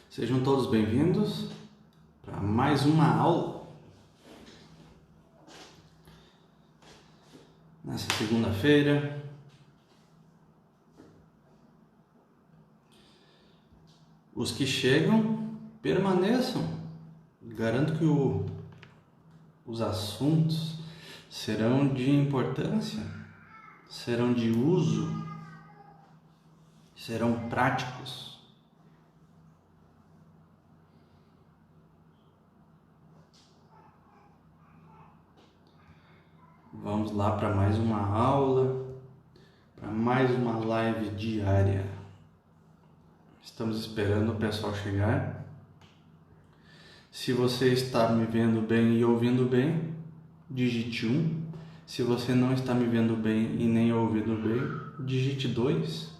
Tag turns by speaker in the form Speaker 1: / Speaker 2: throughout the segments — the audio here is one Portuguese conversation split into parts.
Speaker 1: Sejam todos bem-vindos para mais uma aula. Nessa segunda-feira, os que chegam permaneçam. Garanto que os assuntos serão de importância, serão de uso, serão práticos. Vamos lá para mais uma aula, para mais uma live diária. Estamos esperando o pessoal chegar. Se você está me vendo bem e ouvindo bem, digite 1. Se você não está me vendo bem e nem ouvindo bem, digite 2.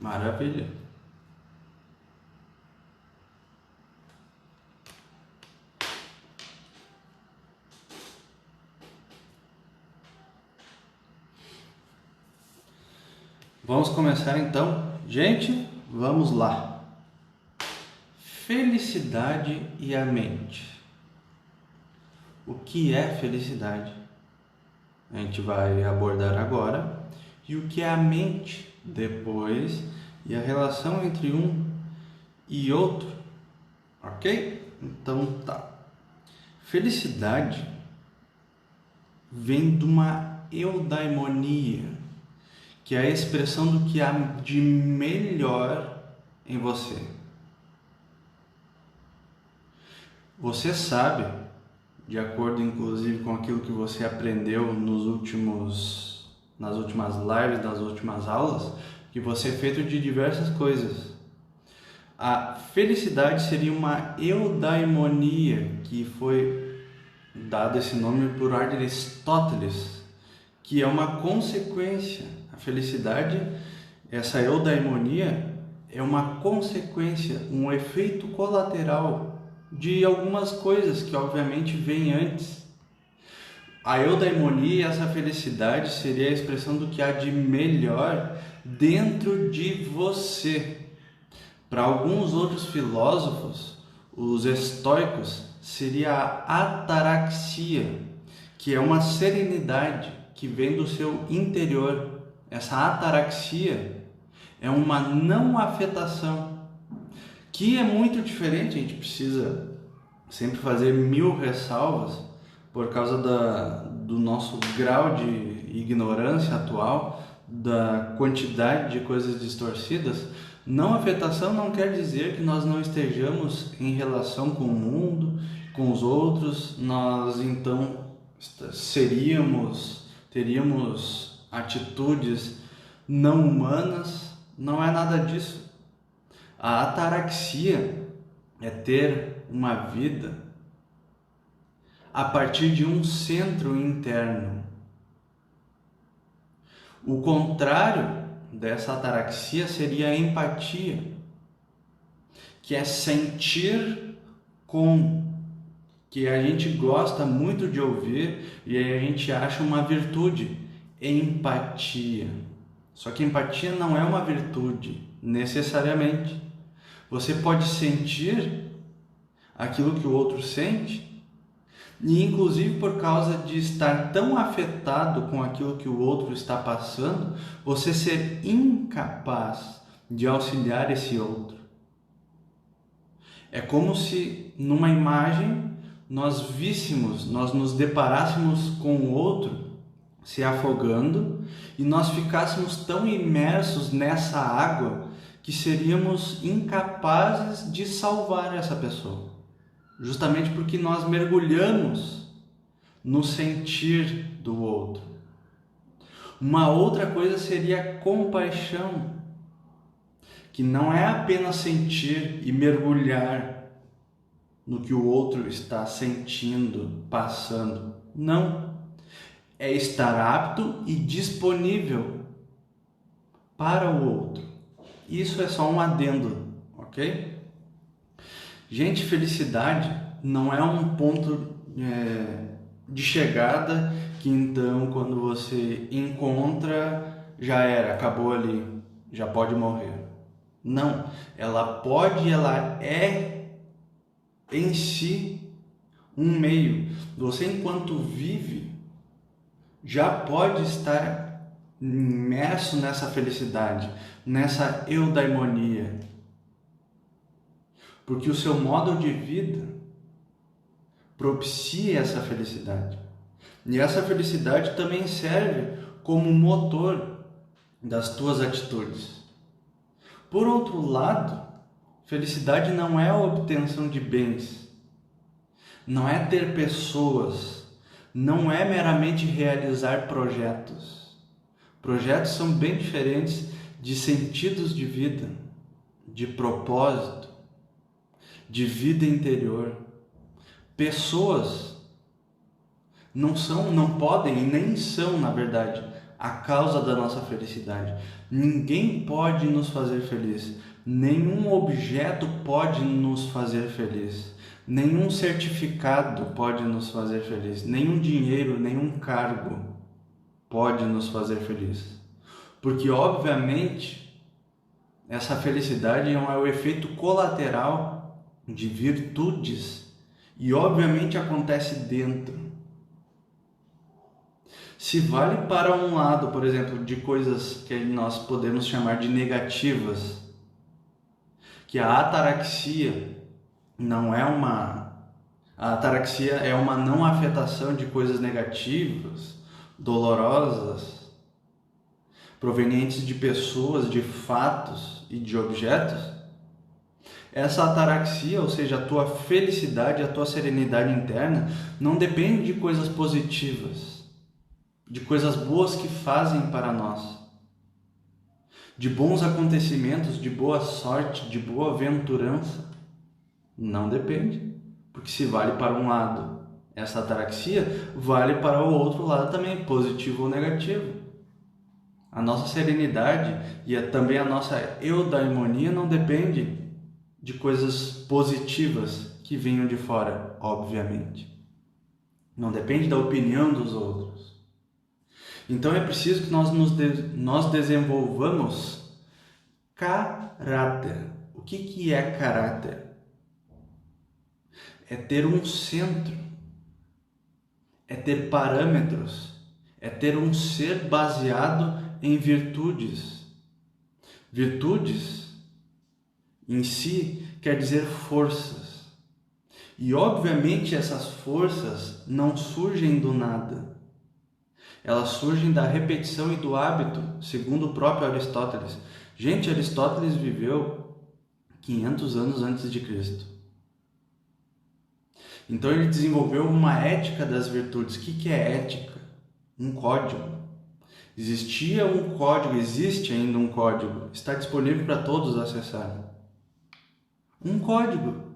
Speaker 1: Maravilha. Vamos começar então. Gente, vamos lá. Felicidade e a mente. O que é felicidade? A gente vai abordar agora. E o que é a mente depois, e a relação entre um e outro, ok? Então tá. Felicidade vem de uma eudaimonia, que é a expressão do que há de melhor em você. Você sabe, de acordo inclusive com aquilo que você aprendeu nas últimas lives, nas últimas aulas, que você é feito de diversas coisas. A felicidade seria uma eudaimonia, que foi dado esse nome por Aristóteles, que é uma consequência. A felicidade, essa eudaimonia, é uma consequência, um efeito colateral de algumas coisas que obviamente vêm antes. A eudaimonia, essa felicidade, seria a expressão do que há de melhor dentro de você. Para alguns outros filósofos, os estoicos, seria a ataraxia, que é uma serenidade que vem do seu interior. Essa ataraxia é uma não afetação, que é muito diferente. A gente precisa sempre fazer 1000 ressalvas por causa do nosso grau de ignorância atual, da quantidade de coisas distorcidas. Não afetação não quer dizer que nós não estejamos em relação com o mundo, com os outros, nós então teríamos atitudes não humanas. Não é nada disso. A ataraxia é ter uma vida a partir de um centro interno. O contrário dessa ataraxia seria a empatia, que é sentir com, que a gente gosta muito de ouvir e a gente acha uma virtude, empatia. Só que empatia não é uma virtude, necessariamente. Você pode sentir aquilo que o outro sente, e inclusive por causa de estar tão afetado com aquilo que o outro está passando, você ser incapaz de auxiliar esse outro. É como se numa imagem nós nos deparássemos com o outro se afogando e nós ficássemos tão imersos nessa água que seríamos incapazes de salvar essa pessoa. Justamente porque nós mergulhamos no sentir do outro. Uma outra coisa seria a compaixão. que não é apenas sentir e mergulhar no que o outro está sentindo, passando. Não. É estar apto e disponível para o outro. Isso é só um adendo, ok? Gente, felicidade não é um ponto de chegada que então quando você encontra, já era, acabou ali, já pode morrer. Não, ela é em si um meio. Você enquanto vive, já pode estar imerso nessa felicidade, nessa eudaimonia. Porque o seu modo de vida propicia essa felicidade. E essa felicidade também serve como motor das tuas atitudes. Por outro lado, felicidade não é a obtenção de bens, não é ter pessoas, não é meramente realizar projetos. Projetos são bem diferentes de sentidos de vida, de propósito, de vida interior. Pessoas não podem e nem são, na verdade, a causa da nossa felicidade. Ninguém pode nos fazer feliz. Nenhum objeto pode nos fazer feliz. Nenhum certificado pode nos fazer feliz. Nenhum dinheiro, nenhum cargo pode nos fazer feliz. Porque, obviamente, essa felicidade é o efeito colateral de virtudes e, obviamente, acontece dentro. Se vale para um lado, por exemplo, de coisas que nós podemos chamar de negativas, que a ataraxia não é a ataraxia é uma não afetação de coisas negativas, dolorosas, provenientes de pessoas, de fatos e de objetos. Essa ataraxia, ou seja, a tua felicidade, a tua serenidade interna, não depende de coisas positivas, de coisas boas que fazem para nós, de bons acontecimentos, de boa sorte, de boa aventurança. Não depende, porque se vale para um lado essa ataraxia, vale para o outro lado também, positivo ou negativo. A nossa serenidade e também a nossa eudaimonia não depende de coisas positivas que venham de fora, obviamente. Não depende da opinião dos outros. Então é preciso que nós desenvolvamos caráter. O que é caráter? É ter um centro, é ter parâmetros, é ter um ser baseado em virtudes. Virtudes em si quer dizer forças. E obviamente essas forças não surgem do nada. Elas surgem da repetição e do hábito, segundo o próprio Aristóteles. Gente, Aristóteles viveu 500 anos antes de Cristo. Então ele desenvolveu uma ética das virtudes. O que é ética? Um código. Existia um código, existe ainda um código. Está disponível para todos acessarem. Um código.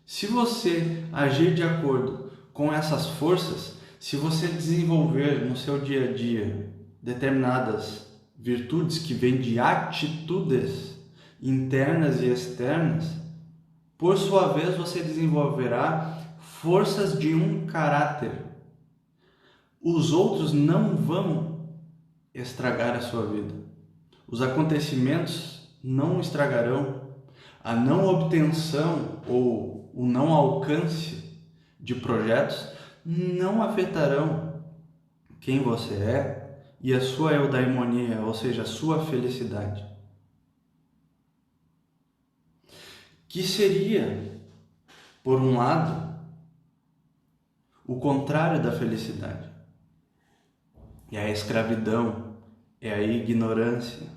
Speaker 1: Se você agir de acordo com essas forças, se você desenvolver no seu dia a dia determinadas virtudes que vêm de atitudes internas e externas, por sua vez você desenvolverá forças de um caráter. Os outros não vão estragar a sua vida. Os acontecimentos não estragarão. A não obtenção ou o não alcance de projetos não afetarão quem você é e a sua eudaimonia, ou seja, a sua felicidade. Que seria, por um lado, o contrário da felicidade. É a escravidão, é a ignorância,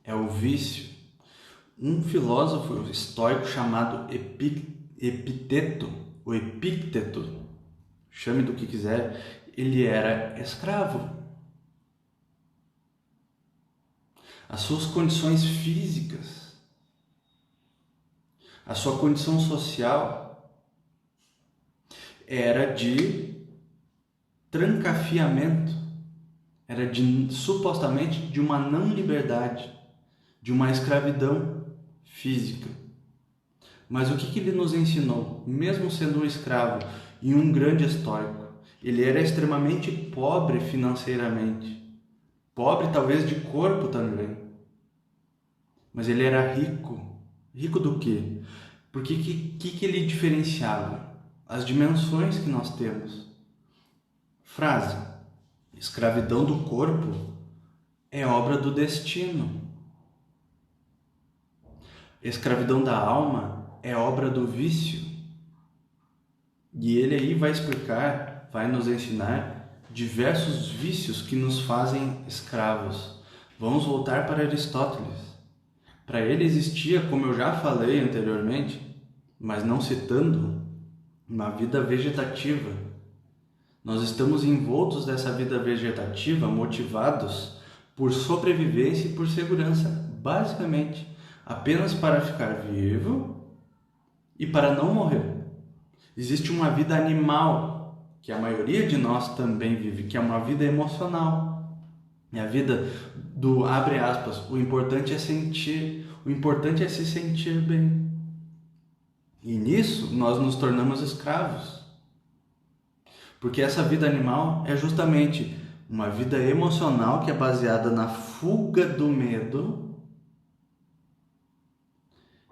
Speaker 1: é o vício. Um filósofo estoico chamado Epicteto, ou Epícteto, chame do que quiser, ele era escravo. as suas condições físicas, a sua condição social era de trancafiamento, era de supostamente de uma não liberdade, de uma escravidão física. Mas o que ele nos ensinou? Mesmo sendo um escravo e um grande estoico, ele era extremamente pobre financeiramente, pobre talvez de corpo também, mas ele era rico. Rico do quê? Porque que ele diferenciava? As dimensões que nós temos. Frase: escravidão do corpo é obra do destino. Escravidão da alma é obra do vício. E ele aí vai explicar, vai nos ensinar diversos vícios que nos fazem escravos. Vamos voltar para Aristóteles. Para ele existia, como eu já falei anteriormente, mas não citando, uma vida vegetativa. Nós estamos envoltos dessa vida vegetativa, motivados por sobrevivência e por segurança, basicamente, apenas para ficar vivo e para não morrer. Existe uma vida animal, que a maioria de nós também vive, que é uma vida emocional. É a vida do, abre aspas, o importante é sentir, o importante é se sentir bem. E nisso nós nos tornamos escravos. Porque essa vida animal é justamente uma vida emocional que é baseada na fuga do medo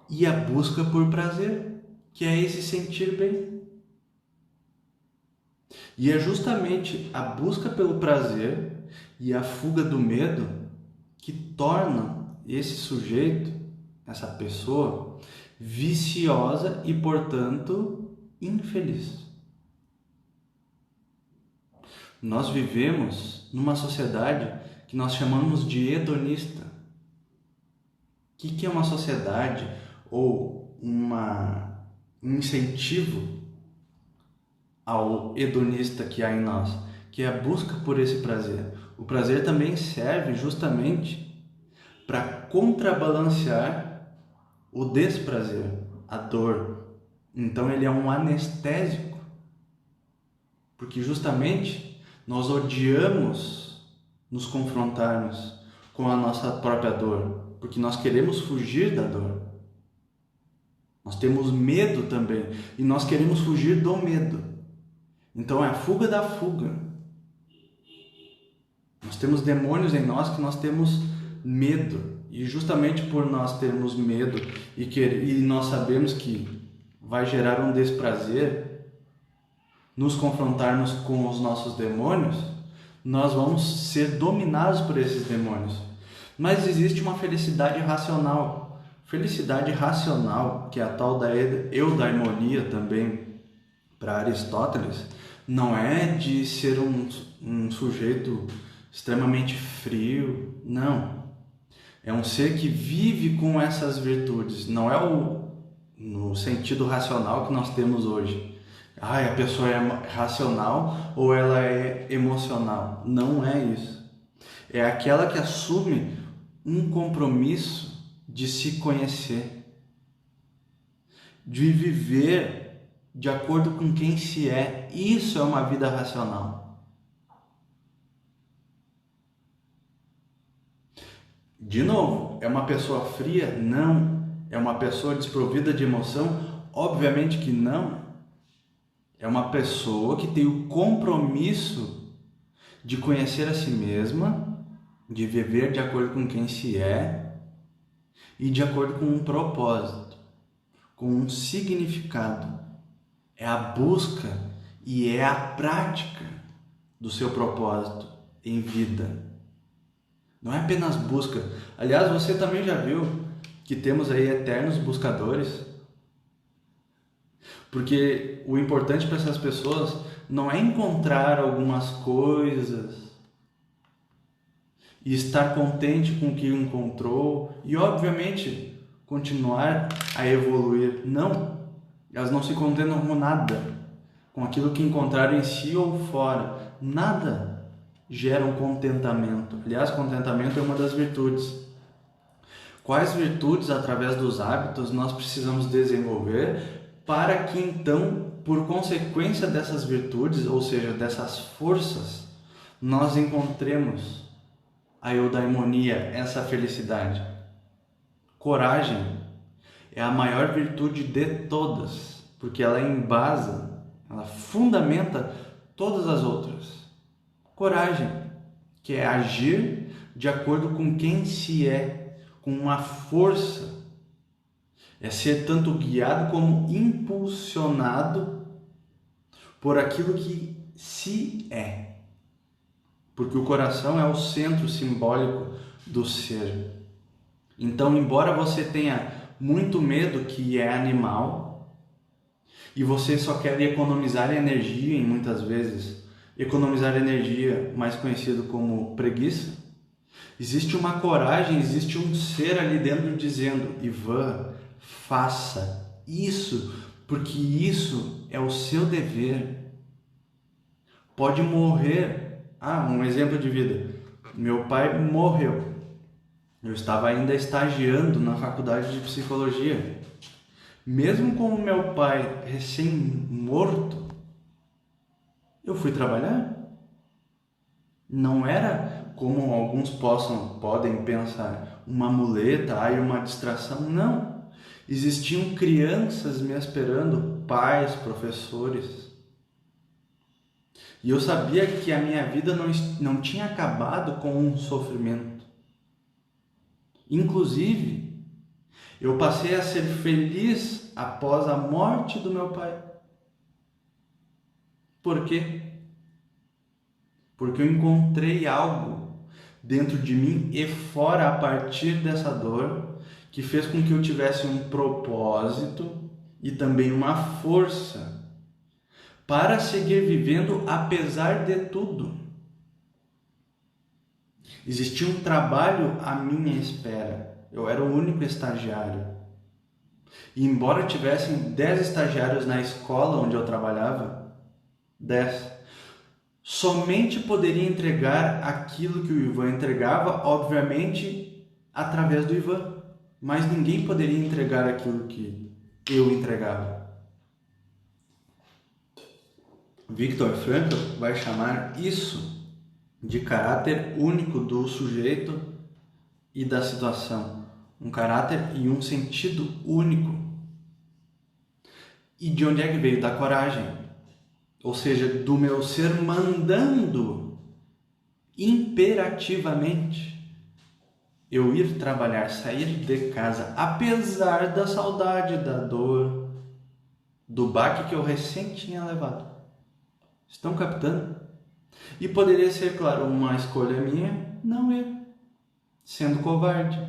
Speaker 1: e a busca por prazer, que é esse sentir bem. E é justamente a busca pelo prazer e a fuga do medo que tornam esse sujeito, essa pessoa, viciosa e, portanto, infeliz. Nós vivemos numa sociedade que nós chamamos de hedonista. O que é uma sociedade ou um incentivo ao hedonista que há em nós, que é a busca por esse prazer? O prazer também serve justamente para contrabalancear o desprazer, a dor. Então ele é um anestésico, porque justamente nós odiamos nos confrontarmos com a nossa própria dor, porque nós queremos fugir da dor. Nós temos medo também, e nós queremos fugir do medo. Então é a fuga da fuga. Nós temos demônios em nós que nós temos medo, e justamente por nós termos medo e nós sabemos que vai gerar um desprazer, nos confrontarmos com os nossos demônios, nós vamos ser dominados por esses demônios. Mas existe uma felicidade racional. Felicidade racional, que é a tal da eudaimonia também, para Aristóteles, não é de ser um sujeito extremamente frio, não. É um ser que vive com essas virtudes, não é no sentido racional que nós temos hoje. A pessoa é racional ou ela é emocional. Não é isso. É aquela que assume um compromisso de se conhecer, de viver de acordo com quem se é. Isso é uma vida racional. De novo, é uma pessoa fria? Não. É uma pessoa desprovida de emoção? Obviamente que não. É uma pessoa que tem o compromisso de conhecer a si mesma, de viver de acordo com quem se é e de acordo com um propósito, com um significado. É a busca e é a prática do seu propósito em vida. Não é apenas busca. Aliás, você também já viu que temos aí eternos buscadores. Porque o importante para essas pessoas não é encontrar algumas coisas e estar contente com o que encontrou e, obviamente, continuar a evoluir. Não, elas não se contentam com nada, com aquilo que encontraram em si ou fora. Nada gera um contentamento. Aliás, contentamento é uma das virtudes. Quais virtudes, através dos hábitos, nós precisamos desenvolver para que então, por consequência dessas virtudes, ou seja, dessas forças, nós encontremos a eudaimonia, essa felicidade. Coragem é a maior virtude de todas, porque ela embasa, ela fundamenta todas as outras. Coragem, que é agir de acordo com quem se é, com uma força, é ser tanto guiado como impulsionado por aquilo que se é, porque o coração é o centro simbólico do ser. Então, embora você tenha muito medo, que é animal, e você só quer economizar energia, em muitas vezes, economizar energia, mais conhecido como preguiça, existe uma coragem, existe um ser ali dentro dizendo: Ivan, faça isso, porque isso é o seu dever. Pode morrer. Um exemplo de vida. Meu pai morreu. Eu estava ainda estagiando na faculdade de psicologia. Mesmo com o meu pai recém-morto, eu fui trabalhar. Não era como alguns podem pensar, uma muleta, uma distração. Não. Existiam crianças me esperando, pais, professores. E eu sabia que a minha vida não tinha acabado com um sofrimento. Inclusive, eu passei a ser feliz após a morte do meu pai. Por quê? Porque eu encontrei algo dentro de mim e fora a partir dessa dor que fez com que eu tivesse um propósito e também uma força para seguir vivendo apesar de tudo. Existia um trabalho à minha espera. Eu era o único estagiário. E embora tivessem 10 estagiários na escola onde eu trabalhava, 10, somente poderia entregar aquilo que o Ivan entregava, obviamente, através do Ivan. Mas ninguém poderia entregar aquilo que eu entregava. Viktor Frankl vai chamar isso de caráter único do sujeito e da situação. Um caráter e um sentido único. E de onde é que veio? Da coragem. Ou seja, do meu ser mandando imperativamente eu ir trabalhar, sair de casa, apesar da saudade, da dor, do baque que eu recém tinha levado. Estão captando? E poderia ser, claro, uma escolha minha não ir, sendo covarde.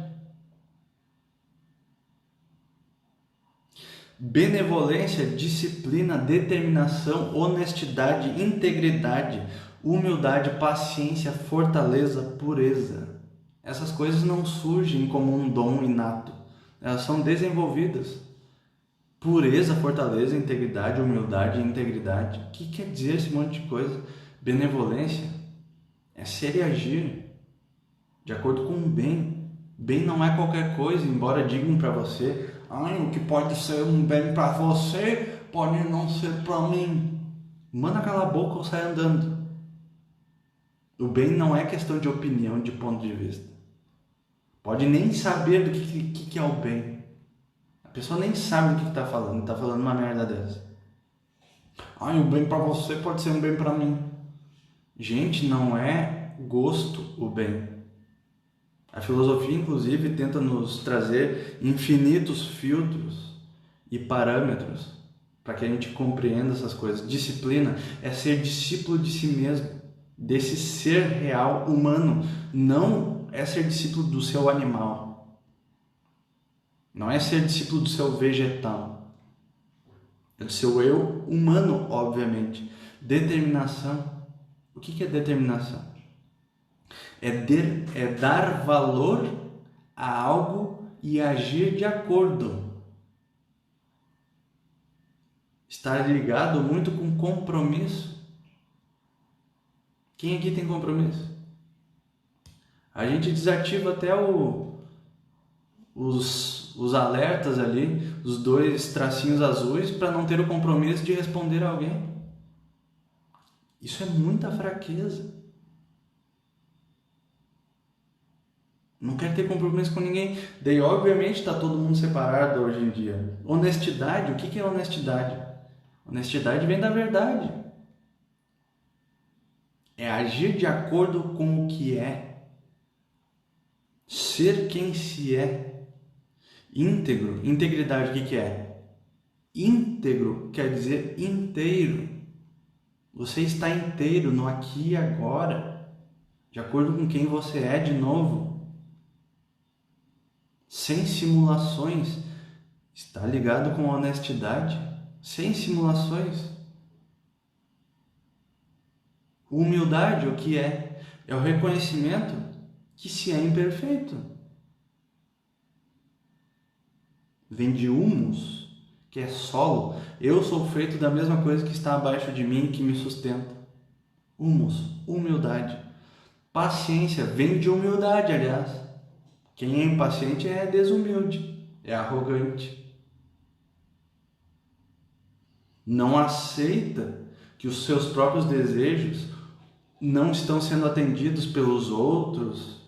Speaker 1: Benevolência, disciplina, determinação, honestidade, integridade, humildade, paciência, fortaleza, pureza. Essas coisas não surgem como um dom inato, elas são desenvolvidas. Pureza, fortaleza, integridade, humildade, integridade. O que quer dizer esse monte de coisa? Benevolência é ser e agir de acordo com o bem. Bem não é qualquer coisa, embora digam para você: o que pode ser um bem para você pode não ser para mim. Manda calar a boca ou sai andando. O bem não é questão de opinião, de ponto de vista. Pode nem saber do que é o bem. A pessoa nem sabe do que está falando uma merda dessa. O bem para você pode ser um bem para mim. Gente, não é gosto o bem. A filosofia, inclusive, tenta nos trazer infinitos filtros e parâmetros para que a gente compreenda essas coisas. Disciplina é ser discípulo de si mesmo, desse ser real humano. Não é ser discípulo do seu animal. Não é ser discípulo do seu vegetal. É do seu eu humano, obviamente. Determinação. O que é determinação? É dar valor a algo e agir de acordo. Está ligado muito com compromisso. Quem aqui tem compromisso? A gente desativa até os alertas ali, os 2 tracinhos azuis, para não ter o compromisso de responder a alguém. Isso é muita fraqueza. Não quer ter compromisso com ninguém. Daí, obviamente, está todo mundo separado hoje em dia. Honestidade, o que é honestidade? Honestidade vem da verdade. É agir de acordo com o que é. Ser quem se é. Íntegro. Integridade, o que é? Íntegro quer dizer inteiro. Você está inteiro no aqui e agora. De acordo com quem você é de novo. Sem simulações. Está ligado com honestidade. Sem simulações. Humildade, o que é? É o reconhecimento que se é imperfeito. Vem de humus, que é solo. Eu sou feito da mesma coisa que está abaixo de mim, que me sustenta. Humus, humildade. Paciência, vem de humildade, aliás. Quem é impaciente é desumilde, é arrogante. Não aceita que os seus próprios desejos não estão sendo atendidos pelos outros,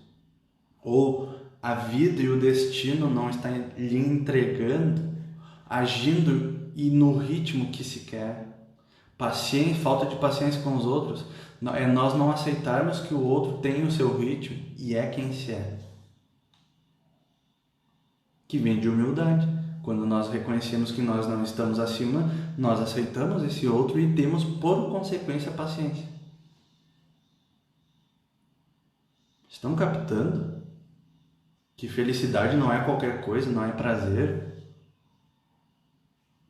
Speaker 1: ou a vida e o destino não estão lhe entregando, agindo e no ritmo que se quer. Paciência, falta de paciência com os outros é nós não aceitarmos que o outro tem o seu ritmo e é quem se é. Que vem de humildade. Quando nós reconhecemos que nós não estamos acima, nós aceitamos esse outro e temos por consequência paciência. Estão captando que felicidade não é qualquer coisa, não é prazer,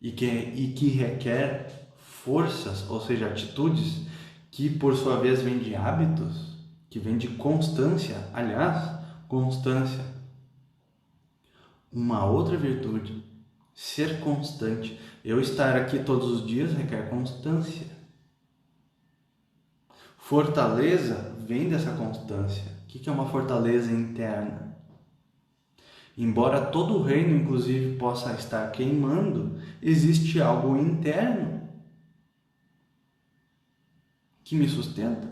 Speaker 1: e que requer forças, ou seja, atitudes, que por sua vez vêm de hábitos, que vêm de constância. Aliás, constância. Uma outra virtude, ser constante. Eu estar aqui todos os dias requer constância. Fortaleza vem dessa constância. O que é uma fortaleza interna? Embora todo o reino, inclusive, possa estar queimando, existe algo interno que me sustenta.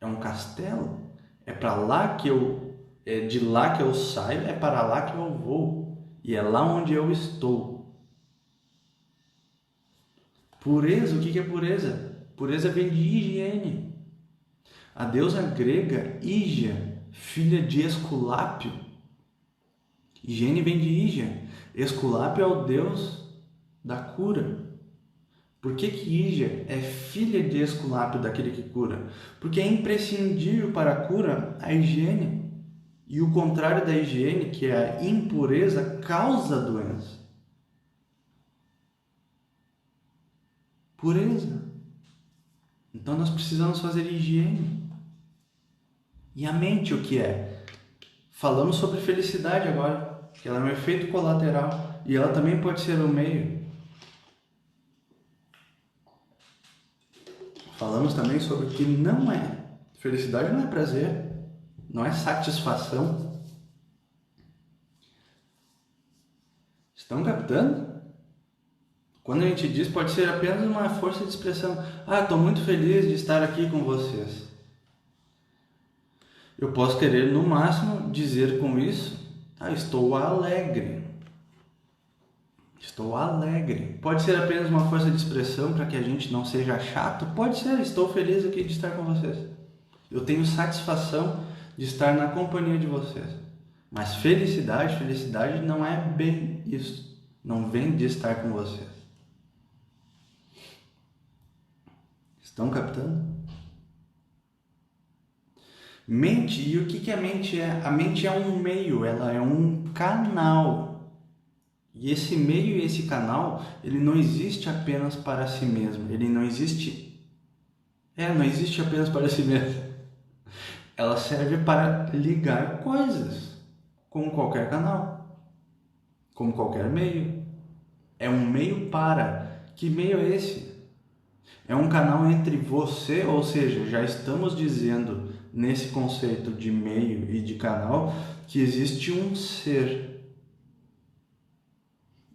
Speaker 1: É um castelo. É para lá que é de lá que eu saio, é para lá que eu vou. E é lá onde eu estou. Pureza, o que é pureza? Pureza vem de higiene. A deusa grega Hígia, filha de Esculápio. Higiene vem de Hígia. Esculápio é o deus da cura. Por que Hígia é filha de Esculápio, daquele que cura? Porque é imprescindível para a cura a higiene. E o contrário da higiene, que é a impureza, causa doença. Pureza. Então nós precisamos fazer higiene. E a mente, o que é? Falamos sobre felicidade agora, que ela é um efeito colateral e ela também pode ser o meio. Falamos também sobre o que não é. Felicidade não é prazer, não é satisfação. Estão captando? Quando a gente diz, pode ser apenas uma força de expressão. Estou muito feliz de estar aqui com vocês. Eu posso querer, no máximo, dizer com isso, estou alegre. Estou alegre. Pode ser apenas uma força de expressão para que a gente não seja chato? Pode ser, estou feliz aqui de estar com vocês. Eu tenho satisfação de estar na companhia de vocês. Mas felicidade não é bem isso. Não vem de estar com vocês. Estão captando? Mente, e o que a mente é? A mente é um meio, ela é um canal. E esse meio e esse canal, ele não existe apenas para si mesmo. Ele não existe... não existe apenas para si mesmo. Ela serve para ligar coisas, como qualquer canal, como qualquer meio. É um meio para. Que meio é esse? É um canal entre você, ou seja, já estamos dizendo nesse conceito de meio e de canal que existe um ser.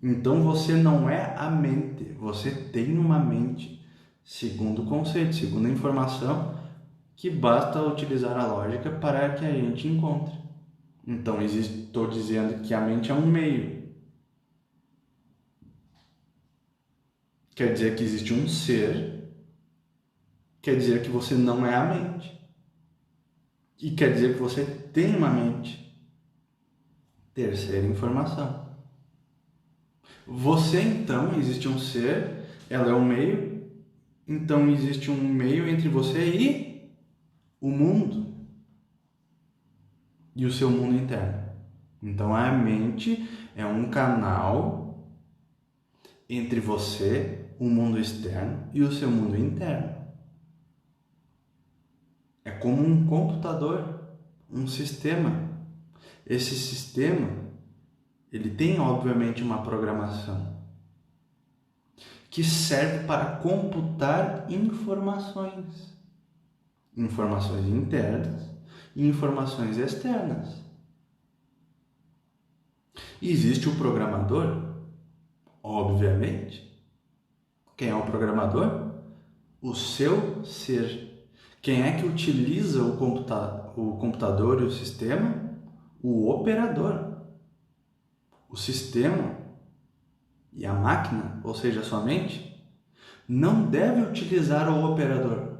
Speaker 1: Então você não é a mente, você tem uma mente, segundo o conceito, segundo a informação, que basta utilizar a lógica para que a gente encontre. Então estou dizendo que a mente é um meio. Quer dizer que existe um ser, quer dizer que você não é a mente. E quer dizer que você tem uma mente. Terceira informação. Você então, existe um ser, ela é um meio, então existe um meio entre você e o mundo. E o seu mundo interno. Então a mente é um canal entre você, o mundo externo e o seu mundo interno. É como um computador, um sistema. Esse sistema, ele tem obviamente uma programação que serve para computar informações. Informações internas e informações externas. Existe o programador? Obviamente. Quem é o programador? O seu ser. Quem é que utiliza o computador e o sistema? O operador. O sistema e a máquina, ou seja, a sua mente, não deve utilizar o operador.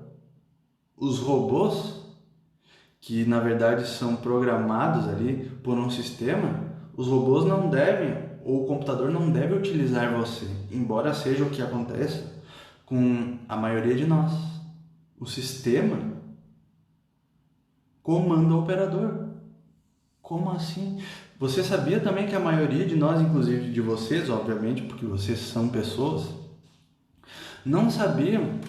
Speaker 1: Os robôs, que na verdade são programados ali por um sistema, os robôs não devem, ou o computador não deve utilizar você, embora seja o que acontece com a maioria de nós. O sistema comanda o operador. Como assim? Você sabia também que a maioria de nós, inclusive de vocês, obviamente, porque vocês são pessoas, não sabiam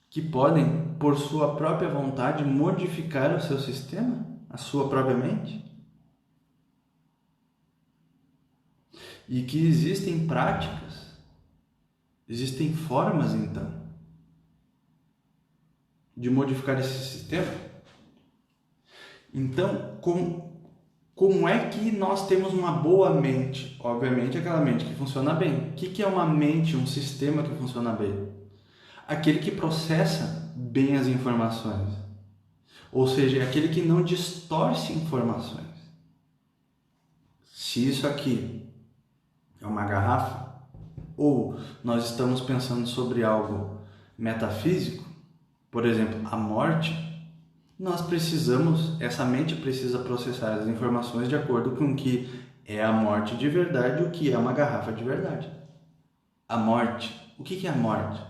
Speaker 1: que podem, por sua própria vontade, modificar o seu sistema, a sua própria mente? E que existem práticas, existem formas, então, de modificar esse sistema? Então, como é que nós temos uma boa mente? Obviamente, aquela mente que funciona bem. O que é uma mente, um sistema que funciona bem? Aquele que processa bem as informações. Ou seja, é aquele que não distorce informações. Se isso aqui é uma garrafa, ou nós estamos pensando sobre algo metafísico, por exemplo, a morte, nós precisamos, essa mente precisa processar as informações de acordo com o que é a morte de verdade e o que é uma garrafa de verdade. A morte, o que é a morte?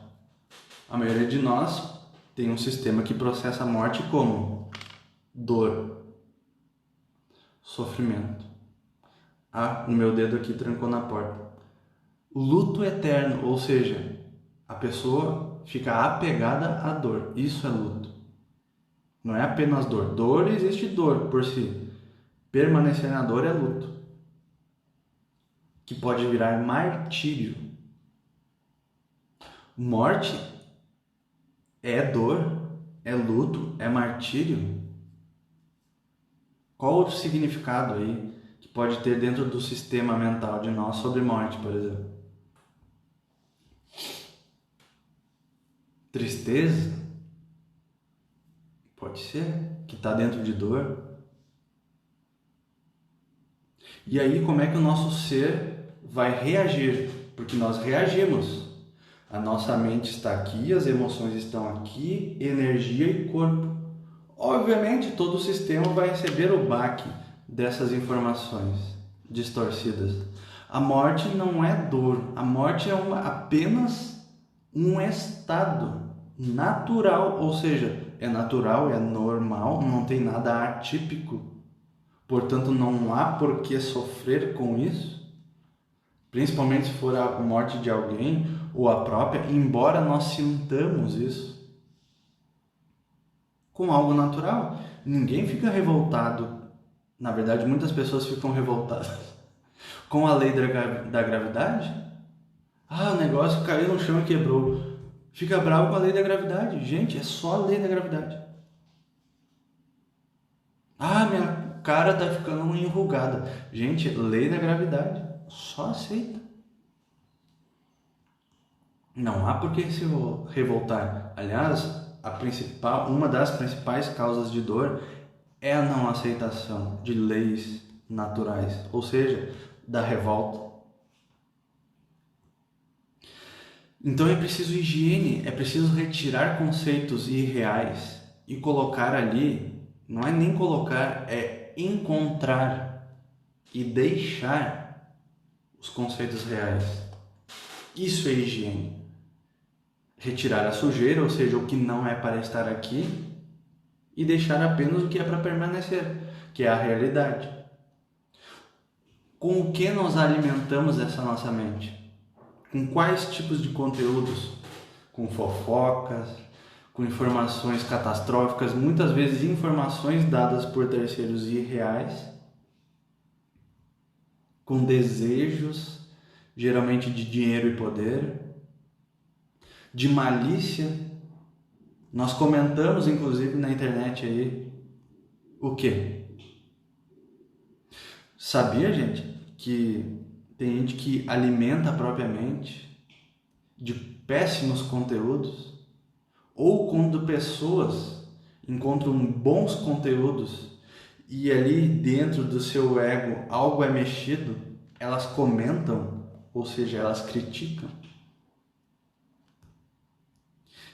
Speaker 1: A maioria de nós tem um sistema que processa a morte como dor, sofrimento. Ah, o meu dedo aqui trancou na porta. Luto eterno, ou seja, a pessoa fica apegada à dor. Isso é luto. Não é apenas dor. Dor, existe dor por si. Permanecer na dor é luto, que pode virar martírio. Morte é dor, é luto, é martírio. Qual outro significado aí que pode ter dentro do sistema mental de nós sobre morte, por exemplo? Tristeza? Pode ser, que está dentro de dor. E aí, como é que o nosso ser vai reagir? Porque nós reagimos. A nossa mente está aqui, as emoções estão aqui, energia e corpo. Obviamente, todo o sistema vai receber o baque dessas informações distorcidas. A morte não é dor, a morte é apenas um estado natural, ou seja, é natural, é normal, não tem nada atípico. Portanto, não há por que sofrer com isso, principalmente se for a morte de alguém ou a própria, embora nós sintamos isso com algo natural. Ninguém fica revoltado. Na verdade, muitas pessoas ficam revoltadas com a lei da gravidade. Ah, o negócio caiu no chão e quebrou. Fica bravo com a lei da gravidade. Gente, é só a lei da gravidade. Ah, minha cara tá ficando enrugada. Gente, lei da gravidade. Só aceita. Não há por que se revoltar. Aliás, uma das principais causas de dor é a não aceitação de leis naturais, ou seja, da revolta. Então é preciso higiene, é preciso retirar conceitos irreais e colocar ali, não é nem colocar, é encontrar e deixar os conceitos reais. Isso é higiene. Retirar a sujeira, ou seja, o que não é para estar aqui, e deixar apenas o que é para permanecer, que é a realidade. Com o que nós alimentamos essa nossa mente? Com quais tipos de conteúdos? Com fofocas, com informações catastróficas, muitas vezes informações dadas por terceiros irreais, com desejos, geralmente de dinheiro e poder, de malícia. Nós comentamos, inclusive, na internet aí, o quê? Sabia, gente, que tem gente que alimenta a própria mente de péssimos conteúdos? Ou quando pessoas encontram bons conteúdos e ali dentro do seu ego algo é mexido, elas comentam, ou seja, elas criticam.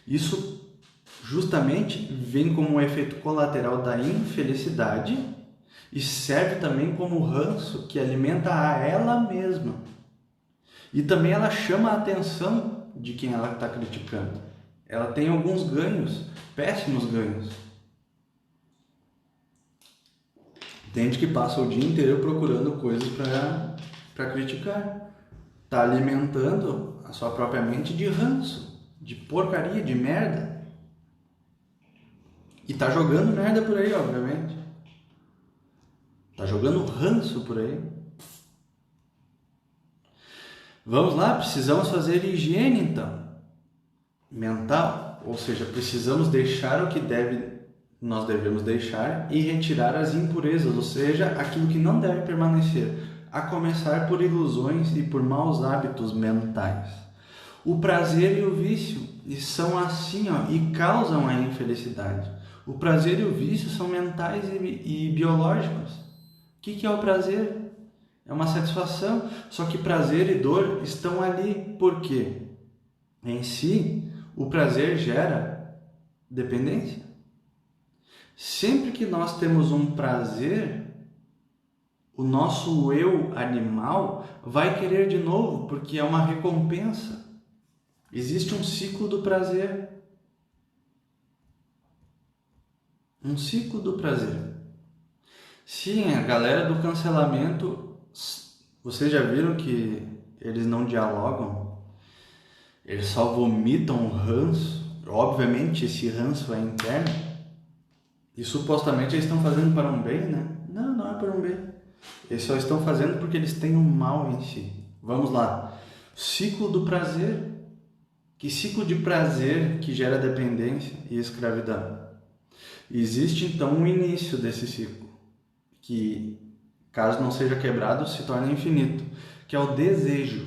Speaker 1: Isso justamente vem como um efeito colateral da infelicidade e serve também como ranço que alimenta a ela mesma. E também ela chama a atenção de quem ela está criticando. Ela tem alguns ganhos, péssimos ganhos. Tem gente que passa o dia inteiro procurando coisas para criticar. Está alimentando a sua própria mente de ranço, de porcaria, de merda. E tá jogando merda por aí, obviamente. Tá jogando ranço por aí. Vamos lá, precisamos fazer higiene então. Mental, ou seja, precisamos deixar o que nós devemos deixar e retirar as impurezas, ou seja, aquilo que não deve permanecer, a começar por ilusões e por maus hábitos mentais. O prazer e o vício são assim, e causam a infelicidade. O prazer e o vício são mentais e biológicos. O que é o prazer? É uma satisfação, só que prazer e dor estão ali. Por quê? Em si, o prazer gera dependência. Sempre que nós temos um prazer, o nosso eu animal vai querer de novo, porque é uma recompensa. Existe um ciclo do prazer. Um ciclo do prazer. Sim, a galera do cancelamento, vocês já viram que eles não dialogam? Eles só vomitam o ranço. Obviamente esse ranço é interno. E supostamente eles estão fazendo para um bem, né? Não, não é para um bem. Eles só estão fazendo porque eles têm um mal em si. Vamos lá. Ciclo do prazer. Que ciclo de prazer que gera dependência e escravidão? Existe então um início desse ciclo, que caso não seja quebrado, se torna infinito, que é o desejo.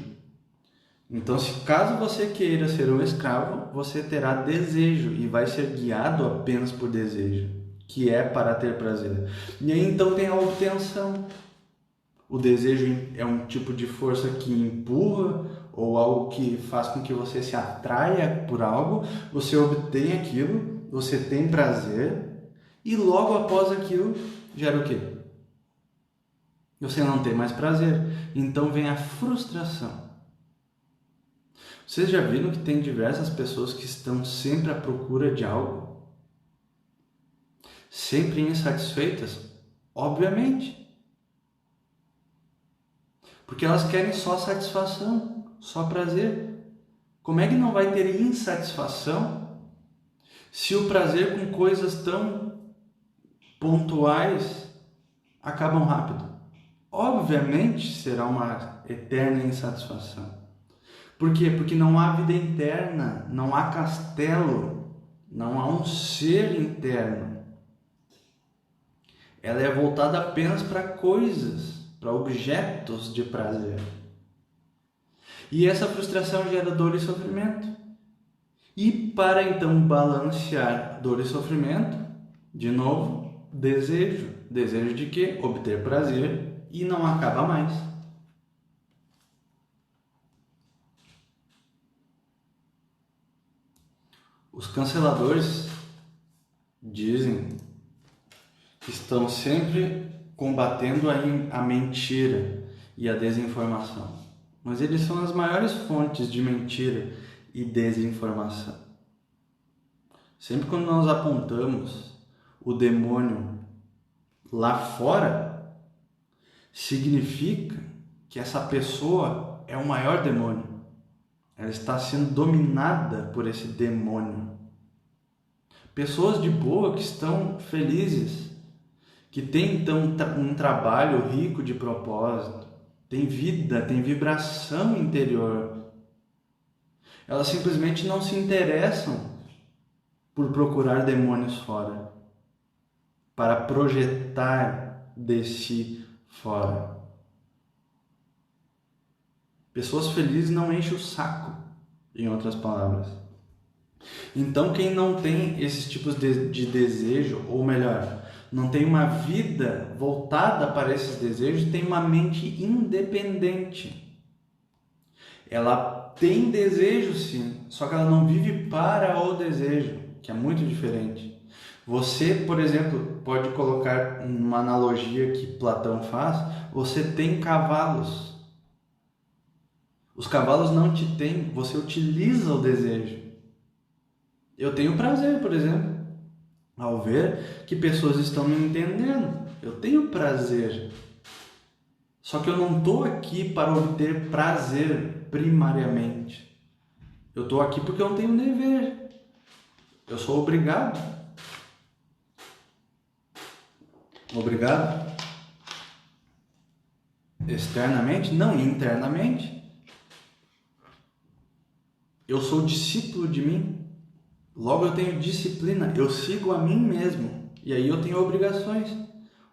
Speaker 1: Então, caso você queira ser um escravo, você terá desejo e vai ser guiado apenas por desejo, que é para ter prazer. E aí então tem a obtenção. O desejo é um tipo de força que empurra ou algo que faz com que você se atraia por algo, você obtém aquilo, você tem prazer e logo após aquilo gera o quê? Você não tem mais prazer. Então vem a frustração. Vocês já viram que tem diversas pessoas que estão sempre à procura de algo? Sempre insatisfeitas? Obviamente. Porque elas querem só satisfação, só prazer. Como é que não vai ter insatisfação se o prazer com coisas tão pontuais acabam rápido? Obviamente será uma eterna insatisfação. Por quê? Porque não há vida interna, não há castelo, não há um ser interno. Ela é voltada apenas para coisas, para objetos de prazer. E essa frustração gera dor e sofrimento. E para então balancear dor e sofrimento, de novo, desejo. Desejo de quê? Obter prazer e não acaba mais. Os canceladores dizem que estão sempre combatendo a mentira e a desinformação. Mas eles são as maiores fontes de mentira e desinformação. Sempre quando nós apontamos o demônio lá fora, significa que essa pessoa é o maior demônio. Ela está sendo dominada por esse demônio. Pessoas de boa que estão felizes, que têm então um trabalho rico de propósito, tem vida, tem vibração interior. Elas simplesmente não se interessam por procurar demônios fora, para projetar de si fora. Pessoas felizes não enchem o saco, em outras palavras. Então, quem não tem esses tipos de desejo, ou melhor, não tem uma vida voltada para esses desejos, tem uma mente independente. Ela tem desejo sim, só que ela não vive para o desejo, que é muito diferente. Você, por exemplo, pode colocar uma analogia que Platão faz, você tem cavalos. Os cavalos não te têm, você utiliza o desejo. Eu tenho prazer, por exemplo, ao ver que pessoas estão me entendendo. Eu tenho prazer. Só que eu não estou aqui para obter prazer primariamente. Eu estou aqui porque eu não tenho dever. Eu sou obrigado. Obrigado? Externamente? Não, internamente. Eu sou discípulo de mim, logo eu tenho disciplina, eu sigo a mim mesmo, e aí eu tenho obrigações.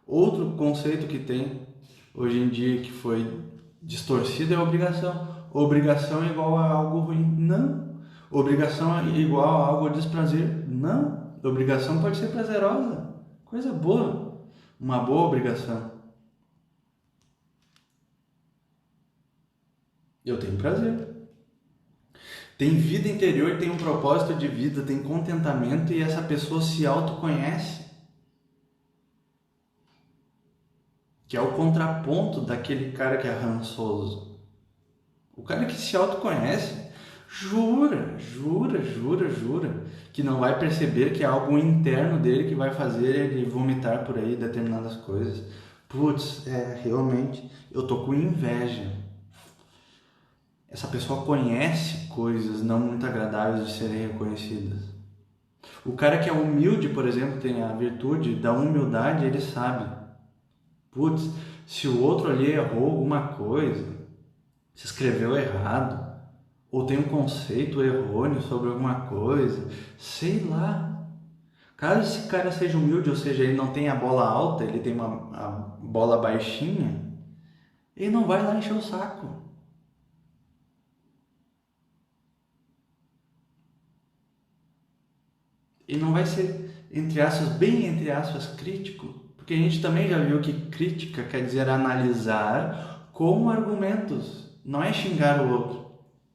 Speaker 1: Outro conceito que tem hoje em dia que foi distorcido é a obrigação. Obrigação é igual a algo ruim? Não. Obrigação é igual a algo a desprazer? Não. Obrigação pode ser prazerosa, coisa boa, uma boa obrigação. Eu tenho prazer. Tem vida interior, tem um propósito de vida, tem contentamento e essa pessoa se autoconhece. Que é o contraponto daquele cara que é rançoso. O cara que se autoconhece, jura que não vai perceber que é algo interno dele que vai fazer ele vomitar por aí determinadas coisas. Putz, realmente, eu tô com inveja. Essa pessoa conhece coisas não muito agradáveis de serem reconhecidas. O cara que é humilde, por exemplo, tem a virtude da humildade, ele sabe. Putz, se o outro ali errou alguma coisa, se escreveu errado, ou tem um conceito errôneo sobre alguma coisa, sei lá. Caso esse cara seja humilde, ou seja, ele não tem a bola alta, ele tem a bola baixinha, ele não vai lá encher o saco. E não vai ser, bem entre aspas, crítico, porque a gente também já viu que crítica quer dizer analisar com argumentos, não é xingar o outro,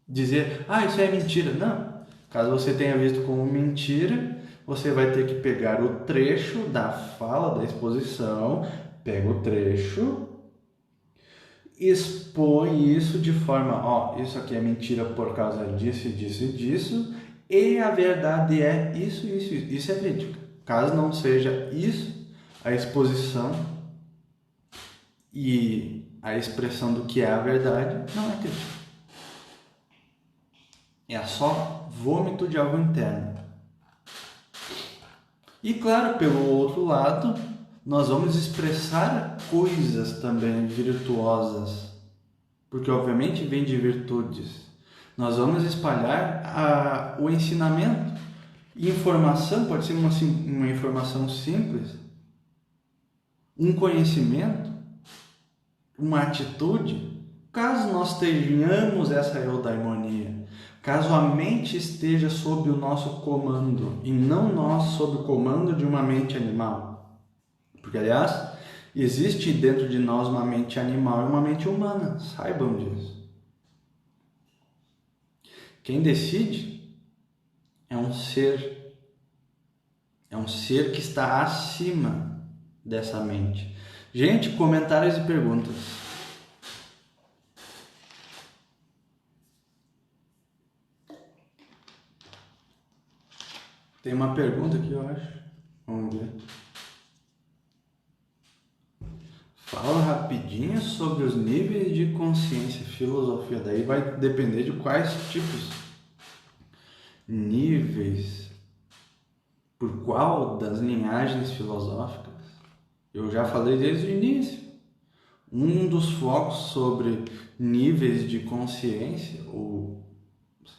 Speaker 1: dizer, isso é mentira. Não, caso você tenha visto como mentira, você vai ter que pegar o trecho da fala, da exposição, pega o trecho, expõe isso de forma, isso aqui é mentira por causa disso, disso e disso, e a verdade é isso é crítica. Caso não seja isso, a exposição e a expressão do que é a verdade não é crítica. É só vômito de algo interno. E claro, pelo outro lado, nós vamos expressar coisas também virtuosas, porque obviamente vem de virtudes. Nós vamos espalhar o ensinamento. Informação pode ser uma informação simples, um conhecimento, uma atitude. Caso nós tenhamos essa eudaimonia, caso a mente esteja sob o nosso comando e não nós sob o comando de uma mente animal. Porque, aliás, existe dentro de nós uma mente animal e uma mente humana, saibam disso. Quem decide é um ser que está acima dessa mente. Gente, comentários e perguntas. Tem uma pergunta aqui, eu acho. Vamos ver. Fala rapidinho sobre os níveis de consciência, filosofia. Daí vai depender de quais tipos. Níveis. Por qual das linhagens filosóficas? Eu já falei desde o início. Um dos focos sobre níveis de consciência, ou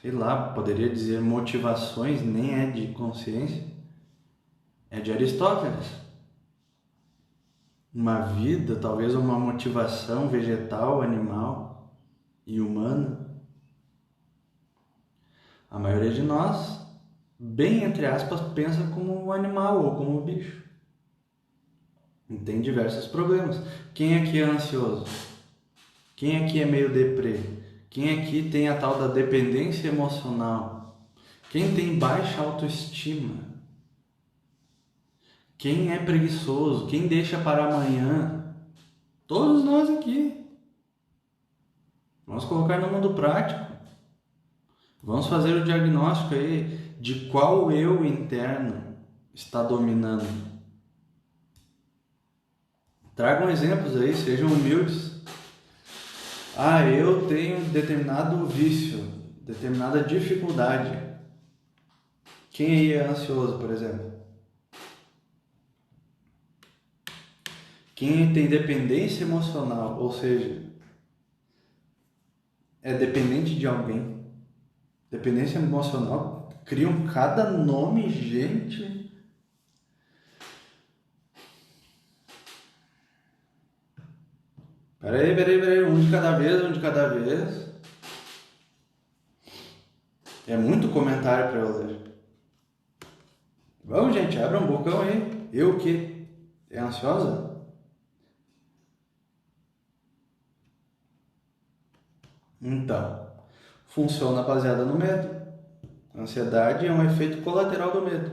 Speaker 1: sei lá, poderia dizer motivações, nem é de consciência, é de Aristóteles. Uma vida, talvez uma motivação vegetal, animal e humana. A maioria de nós, bem entre aspas, pensa como um animal ou como um bicho. E tem diversos problemas. Quem aqui é ansioso? Quem aqui é meio deprê? Quem aqui tem a tal da dependência emocional? Quem tem baixa autoestima? Quem é preguiçoso? Quem deixa para amanhã? Todos nós aqui. Vamos colocar no mundo prático. Vamos fazer o diagnóstico aí de qual eu interno está dominando. Tragam exemplos aí, sejam humildes. Eu tenho determinado vício, determinada dificuldade. Quem aí é ansioso, por exemplo? Quem tem dependência emocional, ou seja, é dependente de alguém. Dependência emocional, criam cada nome, gente. Peraí, um de cada vez. É muito comentário para eu ler. Vamos, gente, abra um bocão aí. Eu o quê? É ansiosa? Então, funciona baseada no medo. A ansiedade é um efeito colateral do medo.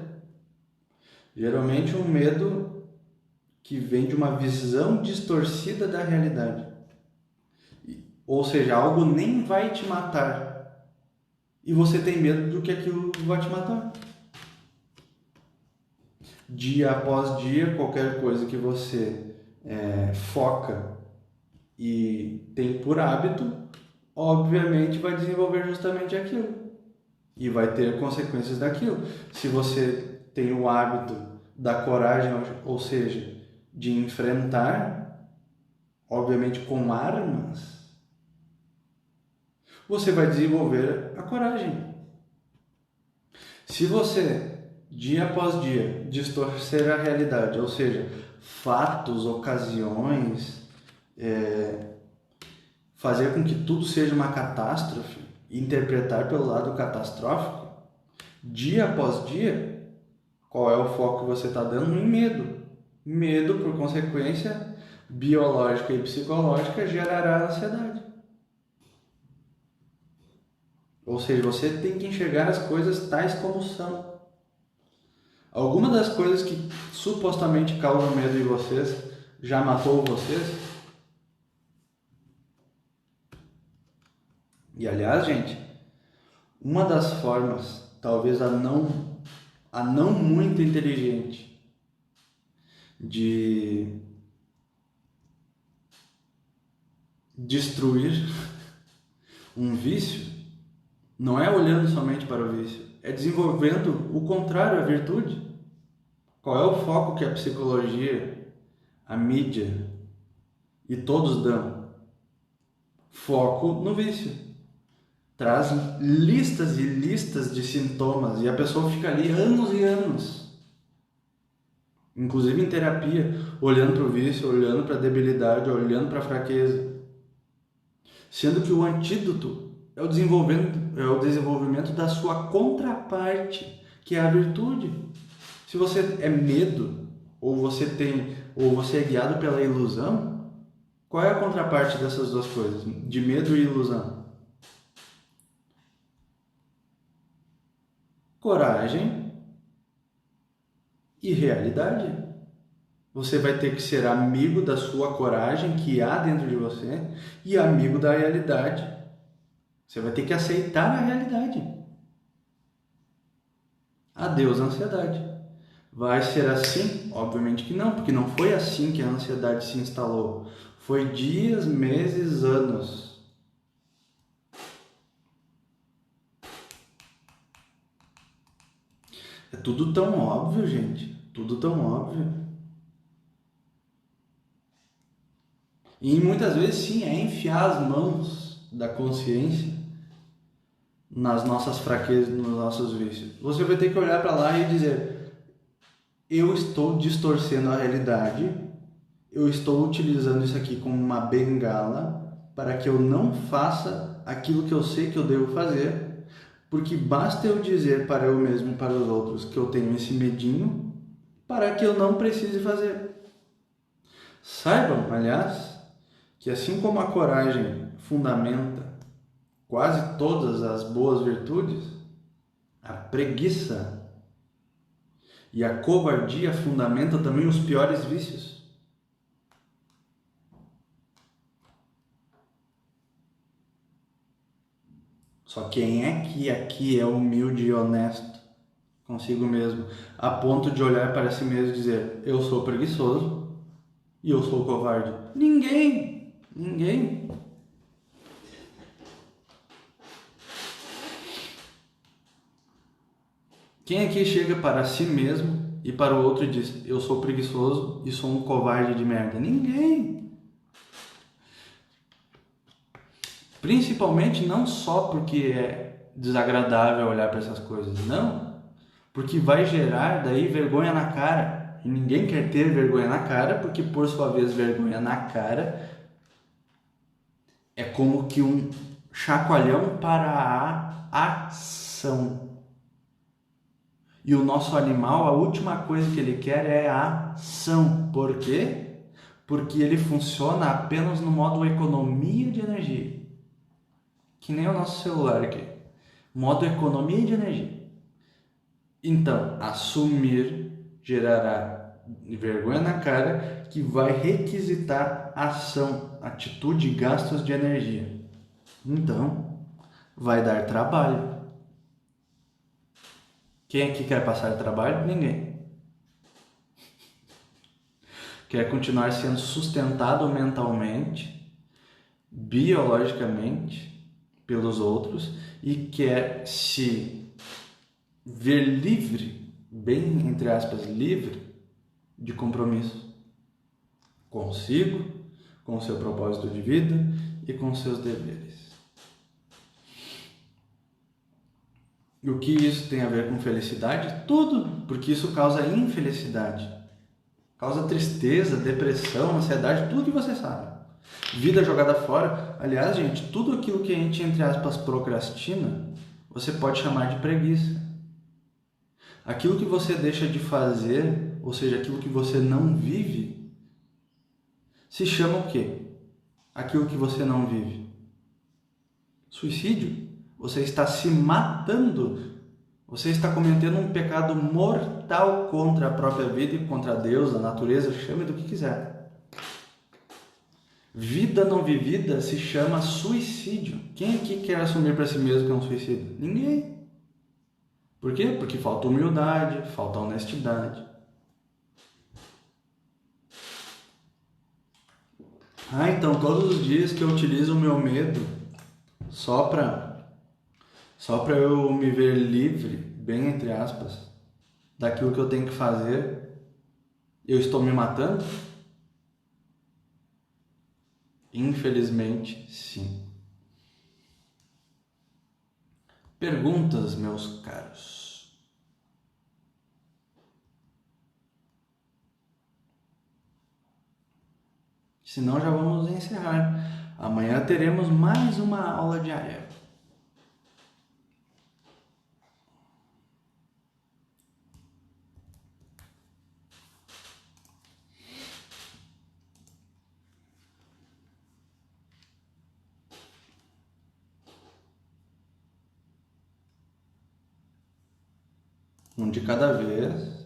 Speaker 1: Geralmente um medo que vem de uma visão distorcida da realidade. Ou seja, algo nem vai te matar. E você tem medo do que aquilo vai te matar. Dia após dia, qualquer coisa que você foca e tem por hábito, obviamente vai desenvolver justamente aquilo. E vai ter consequências daquilo. Se você tem o hábito da coragem, ou seja, de enfrentar, obviamente com armas, você vai desenvolver a coragem. Se você, dia após dia, distorcer a realidade, ou seja, fatos, ocasiões, fazer com que tudo seja uma catástrofe, interpretar pelo lado catastrófico, dia após dia, qual é o foco que você está dando? Em medo. Medo, por consequência biológica e psicológica, gerará ansiedade. Ou seja, você tem que enxergar as coisas tais como são. Alguma das coisas que supostamente causam medo em vocês já matou vocês? E aliás, gente, uma das formas, talvez a não muito inteligente, de destruir um vício, não é olhando somente para o vício, é desenvolvendo o contrário, a virtude. Qual é o foco que a psicologia, a mídia e todos dão? Foco no vício. traz listas e listas de sintomas e a pessoa fica ali anos e anos, inclusive em terapia, olhando para o vício, olhando para a debilidade, olhando para a fraqueza, sendo que o antídoto é o desenvolvimento da sua contraparte, que é a virtude. Se você é medo, ou você é guiado pela ilusão, qual é a contraparte dessas duas coisas, de medo e ilusão? Coragem e realidade. Você vai ter que ser amigo da sua coragem que há dentro de você e amigo da realidade. Você vai ter que aceitar a realidade. Adeus, ansiedade. Vai ser assim? Obviamente que não, porque não foi assim que a ansiedade se instalou. Foi dias, meses, anos. É tudo tão óbvio, gente. Tudo tão óbvio. E muitas vezes, sim, é enfiar as mãos da consciência nas nossas fraquezas, nos nossos vícios. Você vai ter que olhar para lá e dizer: eu estou distorcendo a realidade, eu estou utilizando isso aqui como uma bengala para que eu não faça aquilo que eu sei que eu devo fazer, porque basta eu dizer para eu mesmo e para os outros que eu tenho esse medinho para que eu não precise fazer. Saibam, aliás, que assim como a coragem fundamenta quase todas as boas virtudes, a preguiça e a covardia fundamentam também os piores vícios. Só quem é que aqui é humilde e honesto consigo mesmo, a ponto de olhar para si mesmo e dizer: eu sou preguiçoso e eu sou covarde? Ninguém! Ninguém! Quem aqui chega para si mesmo e para o outro e diz: eu sou preguiçoso e sou um covarde de merda? Ninguém! Principalmente não só porque é desagradável olhar para essas coisas, não, porque vai gerar daí vergonha na cara. E ninguém quer ter vergonha na cara, porque por sua vez vergonha na cara é como que um chacoalhão para a ação. E o nosso animal, a última coisa que ele quer é a ação. Por quê? Porque ele funciona apenas no modo economia de energia. Que nem o nosso celular aqui. Modo economia de energia. Então, assumir gerará vergonha na cara, que vai requisitar ação, atitude e gastos de energia. Então, vai dar trabalho. Quem aqui quer passar trabalho? Ninguém. Quer continuar sendo sustentado mentalmente, biologicamente, pelos outros e quer se ver livre, bem entre aspas, livre de compromisso consigo, com o seu propósito de vida e com os seus deveres. E o que isso tem a ver com felicidade? Tudo, porque isso causa infelicidade, causa tristeza, depressão, ansiedade, tudo que você sabe. Vida jogada fora. Aliás, gente, tudo aquilo que a gente, entre aspas, procrastina, você pode chamar de preguiça. Aquilo que você deixa de fazer, ou seja, aquilo que você não vive, se chama o quê? Aquilo que você não vive. Suicídio. Você está se matando. Você está cometendo um pecado mortal contra a própria vida e contra Deus, a natureza, chame do que quiser. Vida não vivida se chama suicídio. Quem aqui quer assumir para si mesmo que é um suicídio? Ninguém. Por quê? Porque falta humildade, falta honestidade. Então todos os dias que eu utilizo o meu medo só para eu me ver livre, bem entre aspas, daquilo que eu tenho que fazer, eu estou me matando? Infelizmente, sim. perguntas, meus caros. Senão já vamos encerrar. Amanhã teremos mais uma aula diária. Um de cada vez.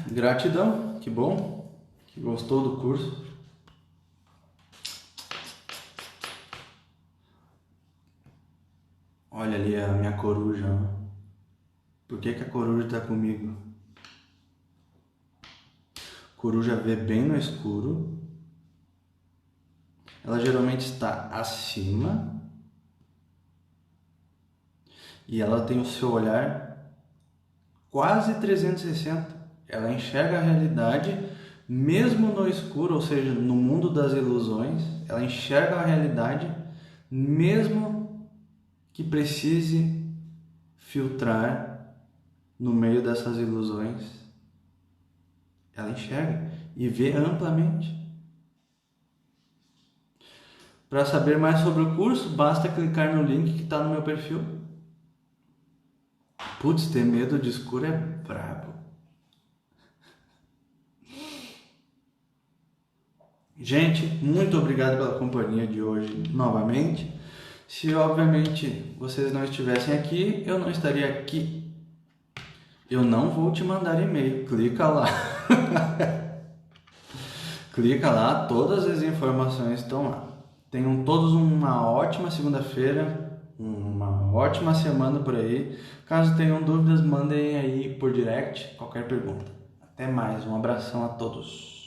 Speaker 1: Gratidão, que bom que gostou do curso. Olha ali a minha coruja. Por que a coruja está comigo? Coruja vê bem no escuro. Ela geralmente está acima. E ela tem o seu olhar quase 360. Ela enxerga a realidade mesmo no escuro, ou seja, no mundo das ilusões. Ela enxerga a realidade mesmo que precise filtrar no meio dessas ilusões. Ela enxerga e vê amplamente. Para saber mais sobre o curso, basta clicar no link que está no meu perfil. Putz, ter medo de escuro é brabo. Gente, muito obrigado pela companhia de hoje novamente. Se obviamente vocês não estivessem aqui, eu não estaria aqui. Eu não vou te mandar e-mail. Clica lá. Clica lá, todas as informações estão lá. Tenham todos uma ótima segunda-feira, uma ótima semana por aí. Caso tenham dúvidas, mandem aí por direct qualquer pergunta. Até mais, um abração a todos.